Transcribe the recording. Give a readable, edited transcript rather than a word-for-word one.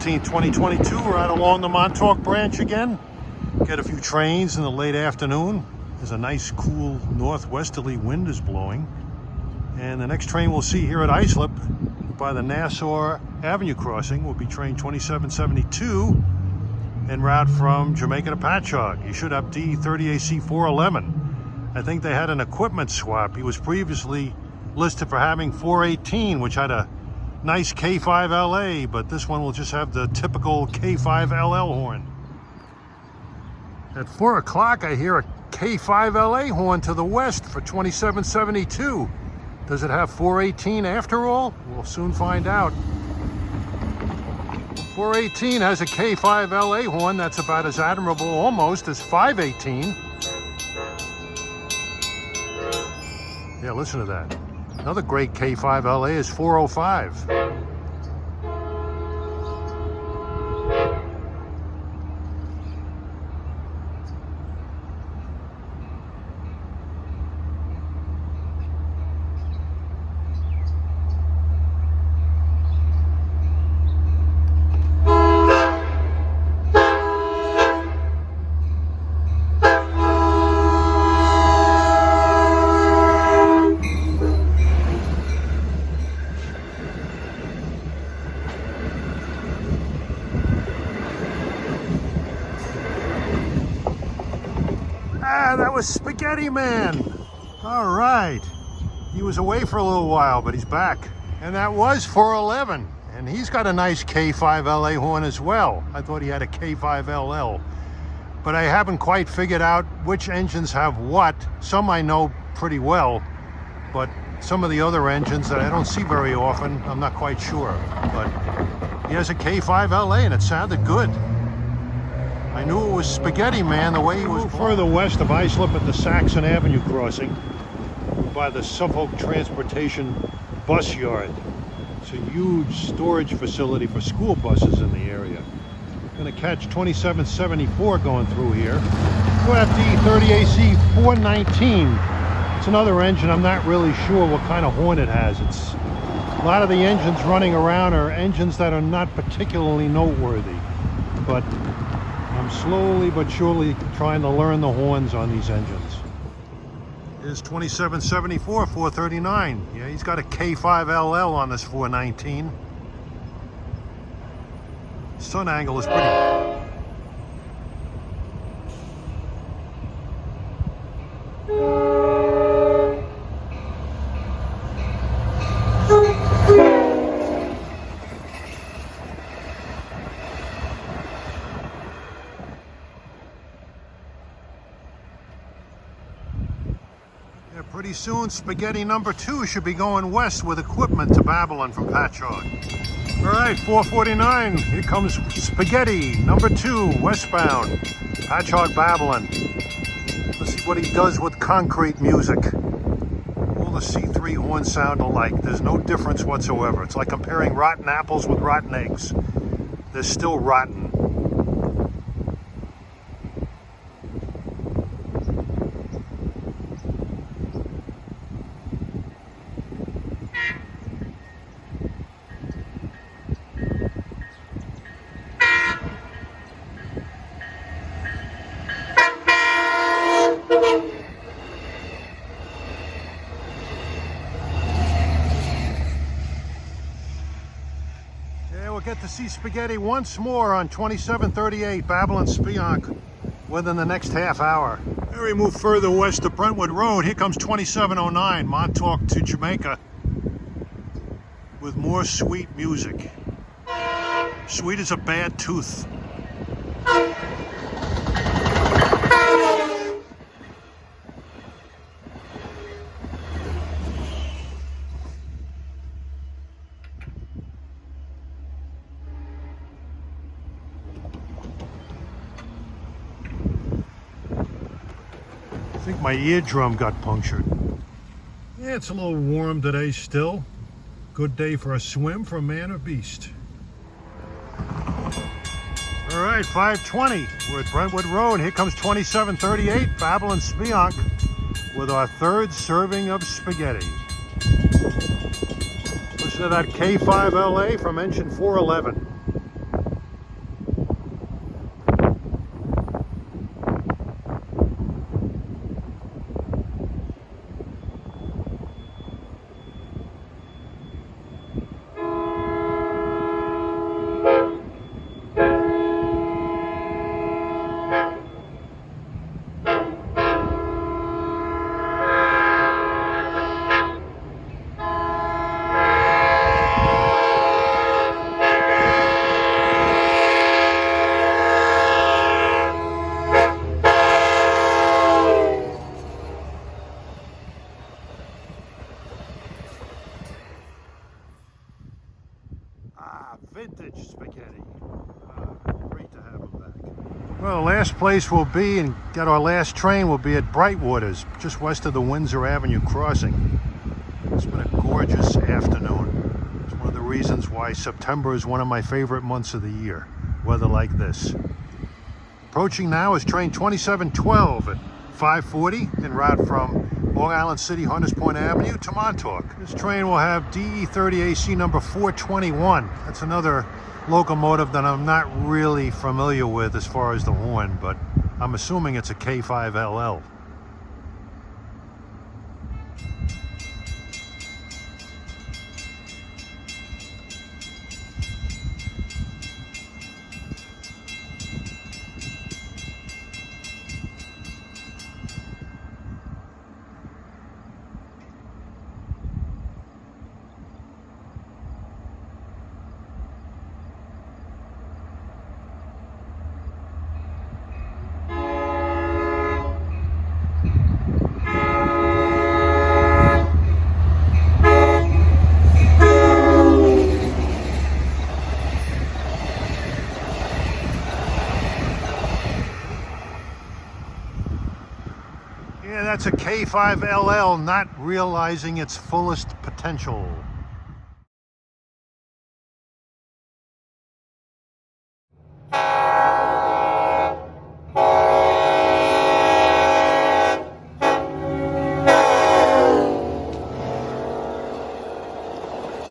14th, 2022. We're out along the Montauk branch again. Get a few trains in the late afternoon. There's a nice, cool northwesterly wind is blowing. And the next train we'll see here at Islip by the Nassau Avenue crossing will be train 2772 en route from Jamaica to Patchogue. You should have D30AC 411. I think they had an equipment swap. He was previously listed for having 418, which had a nice K5LA, but this one will just have the typical K5LL horn. At 4 o'clock, I hear a K5LA horn to the west for 2772. Does it have 418 after all? We'll soon find out. 418 has a K5LA horn that's about as admirable almost as 518. Yeah, listen to that. Another great K5LA is 405. That was Spaghetti Man. All right. He was away for a little while, but he's back. And that was 411. And he's got a nice K5LA horn as well. I thought he had a K5LL. But I haven't quite figured out which engines have what. Some I know pretty well, but some of the other engines that I don't see very often, I'm not quite sure. But he has a K5LA and it sounded good. I knew it was Spaghetti Man the way he was. Further west of Islip at the Saxon Avenue crossing by the Suffolk Transportation Bus Yard. It's a huge storage facility for school buses in the area. Going to catch 2774 going through here. We'll have D30AC 419. It's another engine. I'm not really sure what kind of horn it has. It's a lot of the engines running around are engines that are not particularly noteworthy, but I'm slowly but surely trying to learn the horns on these engines. Here's 2774, 439. Yeah, he's got a K5LL on this 419. Sun angle is pretty. Pretty soon, Spaghetti number 2 should be going west with equipment to Babylon from Patchogue. All right, 449. Here comes Spaghetti number 2 westbound, Patchogue, Babylon. Let's see what he does with concrete music. All the C3 horns sound alike. There's no difference whatsoever. It's like comparing rotten apples with rotten eggs. They're still rotten. Get to see Spaghetti once more on 2738 Babylon Spionk within the next half hour. Here we move further west to Brentwood Road. Here comes 2709 Montauk to Jamaica with more sweet music. Sweet as a bad tooth. I think my eardrum got punctured. Yeah, it's a little warm today still. Good day for a swim for man or beast. All right, 5:20. We're at Brentwood Road. Here comes 2738 Babylon Spionk with our third serving of spaghetti. Listen to that K5LA from engine 411. Well, the last place we'll be and get our last train will be at Brightwaters, just west of the Windsor Avenue crossing. It's been a gorgeous afternoon. It's one of the reasons why September is one of my favorite months of the year. Weather like this. Approaching now is train 2712 at 5:40 en route from Long Island City, Hunters Point Avenue to Montauk. This train will have DE30AC number 421. That's another locomotive that I'm not really familiar with as far as the horn, but I'm assuming it's a K5LL. Yeah, that's a K5LL not realizing its fullest potential.